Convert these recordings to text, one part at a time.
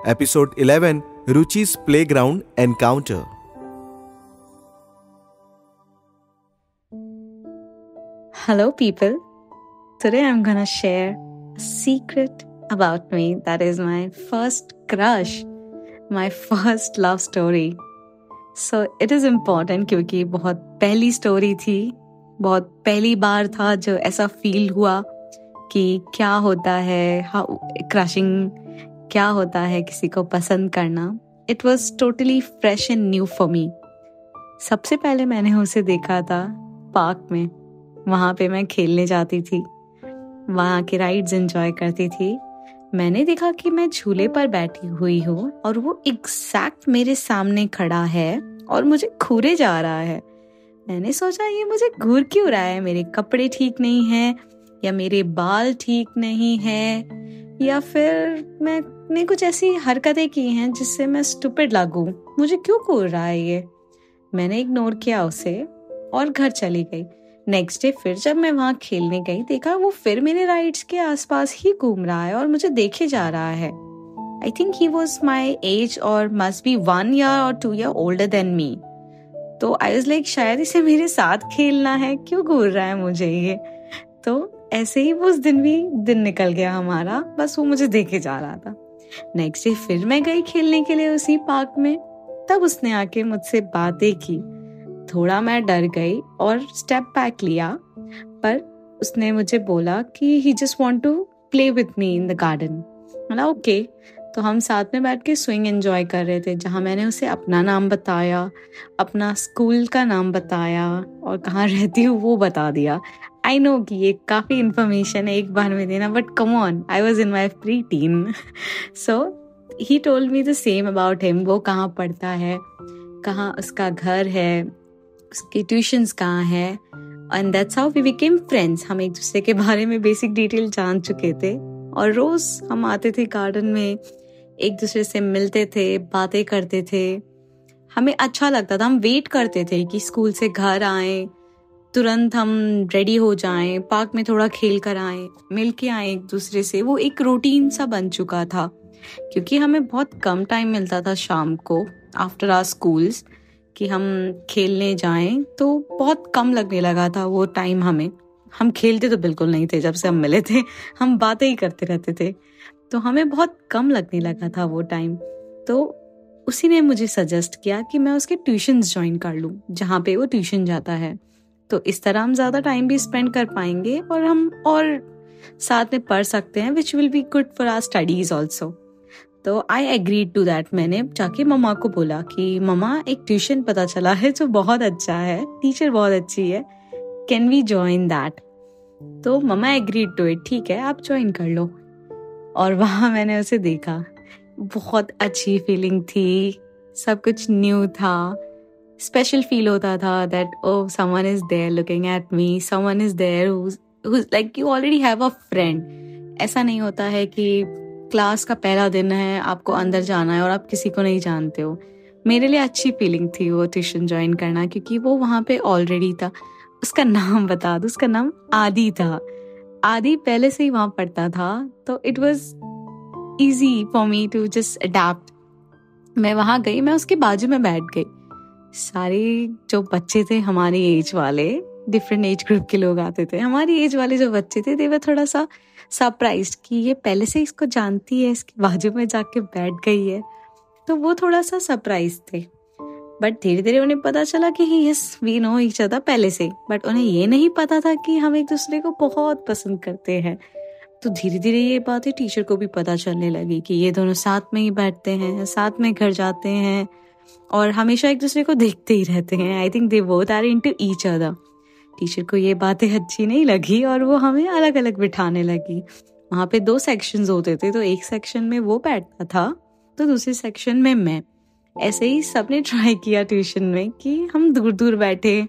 Episode 11, Ruchi's Playground Encounter. Hello, people. Today I'm gonna share a secret about me that is my first crush, my first love story. So it is important क्योंकि बहुत पहली story थी, बहुत पहली बार था जो ऐसा feel हुआ कि क्या होता है क्रशिंग, क्या होता है किसी को पसंद करना. It was totally fresh and new for me. सबसे पहले मैंने उसे देखा था पार्क में. वहाँ पे मैं खेलने जाती थी, वहाँ के राइड्स एंजॉय करती थी. मैंने देखा कि मैं झूले पर बैठी हुई हूँ और वो एग्जैक्ट मेरे सामने खड़ा है और मुझे घूरे जा रहा है. मैंने सोचा ये मुझे घूर क्यों रहा है, मेरे कपड़े ठीक नहीं हैं या मेरे बाल ठीक नहीं है या फिर मैंने कुछ ऐसी हरकतें की हैं जिससे मैं स्टूपिड लगूं, मुझे क्यों घूर रहा है ये. मैंने इग्नोर किया उसे और घर चली गई. नेक्स्ट डे फिर जब मैं वहां खेलने गई, देखा वो फिर मेरे राइड्स के आसपास ही घूम रहा है और मुझे देखे जा रहा है. I think he was my age और must be 1 year or 2 year older than me. तो आई वाज लाइक शायद इसे मेरे साथ खेलना है, क्यों घूर रहा है मुझे ये. तो ऐसे ही वो उस दिन भी दिन निकल गया हमारा, बस वो मुझे देखे जा रहा था. नेक्स्ट डे फिर मैं गई खेलने के लिए उसी पार्क में. तब उसने आके मुझसे बातें की. थोड़ा मैं डर गई और स्टेप बैक लिया, पर उसने मुझे बोला कि he just want to play with me in the garden. मतलब ओके. तो हम साथ में बैठ के स्विंग एंजॉय कर रहे थे, जहाँ मैंने उसे अपना नाम बताया, अपना स्कूल का नाम बताया और कहाँ रहती हूँ वो बता दिया. आई नो कि ये काफ़ी इन्फॉर्मेशन है एक बार में देना, but come on, I was in my pre tin. So he told me the same about him. वो कहाँ पढ़ता है, कहाँ उसका घर है, उसके ट्यूशन्स कहाँ है. And that's how we became friends. हम एक दूसरे के बारे में बेसिक डिटेल जान चुके थे और रोज हम आते थे गार्डन में, एक दूसरे से मिलते थे, बातें करते थे. हमें अच्छा लगता था. हम वेट करते थे कि स्कूल से घर आए, तुरंत हम रेडी हो जाएं, पार्क में थोड़ा खेल कर आए, मिल के आए एक दूसरे से. वो एक रूटीन सा बन चुका था क्योंकि हमें बहुत कम टाइम मिलता था शाम को आफ्टर आवर स्कूल्स कि हम खेलने जाएं. तो बहुत कम लगने लगा था वो टाइम हमें. हम खेलते तो बिल्कुल नहीं थे जब से हम मिले थे, हम बातें ही करते रहते थे. तो हमें बहुत कम लगने लगा था वो टाइम. तो उसी ने मुझे सजेस्ट किया कि मैं उसके ट्यूशन्स ज्वाइन कर लूँ जहाँ पे वो ट्यूशन जाता है. तो इस तरह हम ज़्यादा टाइम भी स्पेंड कर पाएंगे और हम और साथ में पढ़ सकते हैं, which will be good for our studies also. तो आई एग्रीड टू दैट. मैंने जाके मम्मा को बोला कि मम्मा एक ट्यूशन पता चला है जो बहुत अच्छा है, टीचर बहुत अच्छी है, कैन वी ज्वाइन दैट. तो मम्मा एग्रीड टू इट. ठीक है, आप ज्वाइन कर लो. और वहाँ मैंने उसे देखा. बहुत अच्छी फीलिंग थी, सब कुछ न्यू था, स्पेशल फील होता था that oh someone is there looking at me, someone is there who's like you already have a friend. ऐसा नहीं होता है कि क्लास का पहला दिन है, आपको अंदर जाना है और आप किसी को नहीं जानते हो. मेरे लिए अच्छी फीलिंग थी वो ट्यूशन ज्वाइन करना क्योंकि वो वहाँ पे ऑलरेडी था. उसका नाम बता दो, उसका नाम आदि था. आदि पहले से ही वहाँ पढ़ता था, तो it was easy for me to just adapt. मैं वहाँ गई, मैं उसके बाजू में बैठ गई. सारे जो बच्चे थे हमारी एज वाले, डिफरेंट एज ग्रुप के लोग आते थे, हमारी एज वाले जो बच्चे थे दे वर थोड़ा सा सरप्राइज्ड कि ये पहले से इसको जानती है, इसके बाजू में जाके बैठ गई है. तो वो थोड़ा सा सरप्राइज थे. बट धीरे धीरे उन्हें पता चला कि yes we know each other पहले से. बट उन्हें ये नहीं पता था कि हम एक दूसरे को बहुत पसंद करते हैं. तो धीरे धीरे ये बातें टीचर को भी पता चलने लगी कि ये दोनों साथ में ही बैठते हैं, साथ में घर जाते हैं और हमेशा एक दूसरे को देखते ही रहते हैं. I think they both are into each other. Teacher को ये बातें अच्छी नहीं लगी और वो हमें अलग अलग बिठाने लगी. वहाँ पे 2 सेक्शंस होते थे, तो एक सेक्शन में वो बैठता था तो दूसरे सेक्शन में मैं. ऐसे ही सबने ट्राई किया ट्यूशन में कि हम दूर दूर बैठे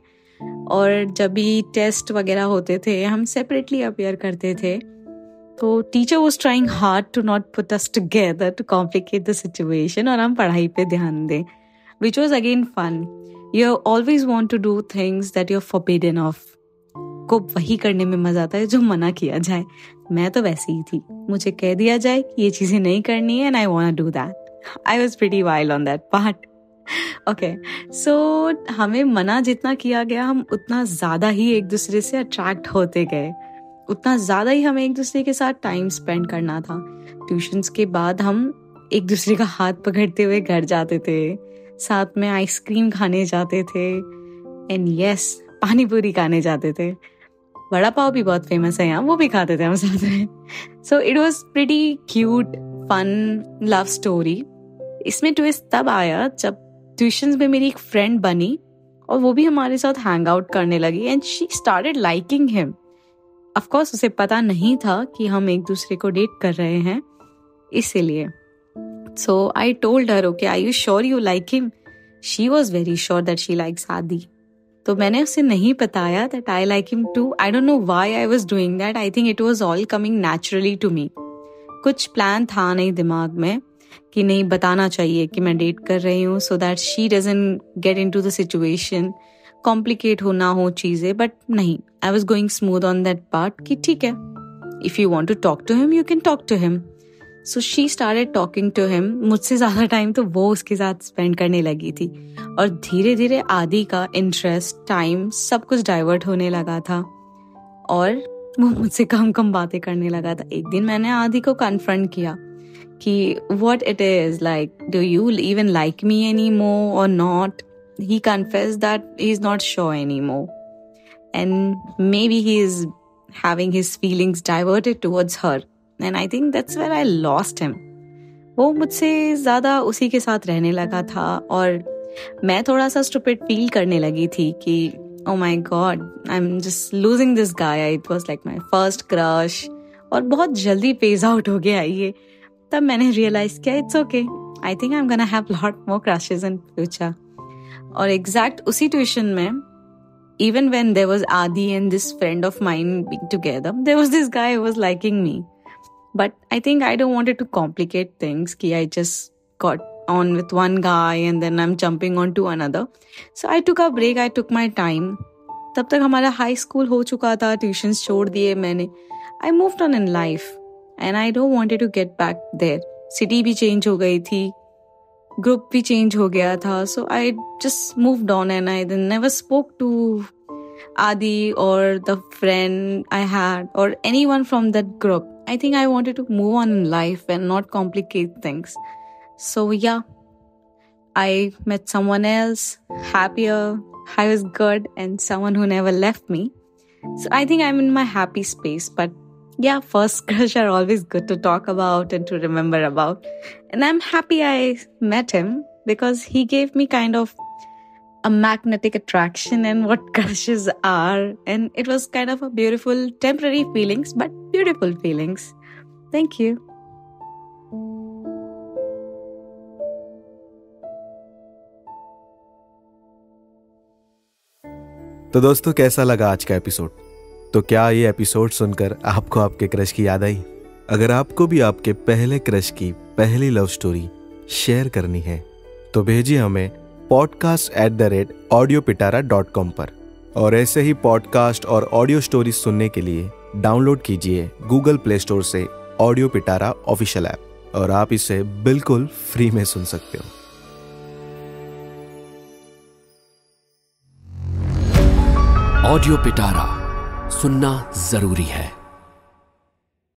और जब भी टेस्ट वगैरह होते थे हम सेपरेटली अपीयर करते थे. तो teacher was trying hard to not put us together to complicate the situation और हम पढ़ाई पे ध्यान दें, which was again fun. You always want to do things that you're forbidden of. को वही करने में मजा आता है जो मना किया जाए. मैं तो वैसी ही थी, मुझे कह दिया जाए कि ये चीजें नहीं करनी है and I wanna do that. I was pretty wild on that part. Okay, so हमें मना जितना किया गया हम उतना ज़्यादा ही एक दूसरे से अट्रैक्ट होते गए, उतना ज़्यादा ही हमें एक दूसरे के साथ टाइम स्पेंड करना था. ट्यूशन्स के बाद हम एक दूसरे का हाथ पकड़ते हुए घर जाते थे, साथ में आइसक्रीम खाने जाते थे, एंड यस, पानी पूरी खाने जाते थे. वड़ा पाव भी बहुत फेमस है यहाँ, वो भी खाते थे हम साथ में. So it was pretty cute fun love story. इसमें ट्विस्ट तब आया जब ट्यूशन्स में मेरी एक फ्रेंड बनी और वो भी हमारे साथ हैंग आउट करने लगी and she started liking him. Of course उसे पता नहीं था कि हम एक दूसरे को डेट कर रहे हैं, इसीलिए. So I told her, okay are you sure you like him? She was very sure that she likes Adi. तो मैंने उसे नहीं बताया that I like him too. I don't know why I was doing that. I think it was all coming naturally to me. कुछ plan था नहीं दिमाग में कि नहीं बताना चाहिए कि मैं डेट कर रही हूँ, so that she doesn't get into the situation, complicate हो ना हो चीजें. बट नहीं, I was going smooth on that part कि ठीक है, if you want to talk to him you can talk to him. So she started talking to him. मुझसे ज्यादा टाइम तो वो उसके साथ स्पेंड करने लगी थी और धीरे धीरे आदि का इंटरेस्ट, टाइम, सब कुछ डाइवर्ट होने लगा था और वो मुझसे कम कम बातें करने लगा था. एक दिन मैंने आदि को कन्फ्रंट किया कि what it is, like, do you even like me anymore or not? He confessed that he's not sure anymore. And maybe he is having his feelings diverted towards her. And I think that's where I lost him. वो मुझसे ज़्यादा उसी के साथ रहने लगा था और मैं थोड़ा सा stupid feel करने लगी थी कि oh my god, I'm just losing this guy. It was like my first crush. और बहुत जल्दी phase out हो गया ये. तब मैंने रियलाइज किया it's okay, I think I am gonna have lot more crushes in future. और एग्जैक्ट उसी ट्यूशन में, even when there was Adi and this friend of mine being together, there was this guy who was liking me. But I think I don't wanted to complicate things कि I just got on with one guy and then I am jumping on to another. So I took a break, I took my time. तब तक हमारा high school हो चुका था, tuitions छोड़ दिए मैंने. I moved on in life and I don't wanted to get back there. City भी change हो गई थी, group भी change हो गया था, so I just moved on and I then never spoke to Adi or the friend I had or anyone from that group. I think I wanted to move on in life and not complicate things. So yeah, I met someone else, happier, I was good, and someone who never left me. So I think I'm in my happy space, but yeah, first crush are always good to talk about and to remember about. And I'm happy I met him because he gave me kind of a magnetic attraction and what crushes are. And it was kind of a beautiful, temporary feelings, but beautiful feelings. Thank you. तो दोस्तों, कैसा लगा आज का episode? तो क्या ये episode सुनकर आपको आपके क्रश की याद आई? अगर आपको भी आपके पहले क्रश की पहली लव स्टोरी शेयर करनी है तो भेजिए हमें podcast@audiopitara.com पर. और ऐसे ही पॉडकास्ट और ऑडियो स्टोरी सुनने के लिए डाउनलोड कीजिए गूगल प्ले स्टोर से ऑडियो पिटारा ऑफिशियल ऐप, और आप इसे बिल्कुल फ्री में सुन सकते हो. ऑडियो पिटारा सुनना जरूरी है.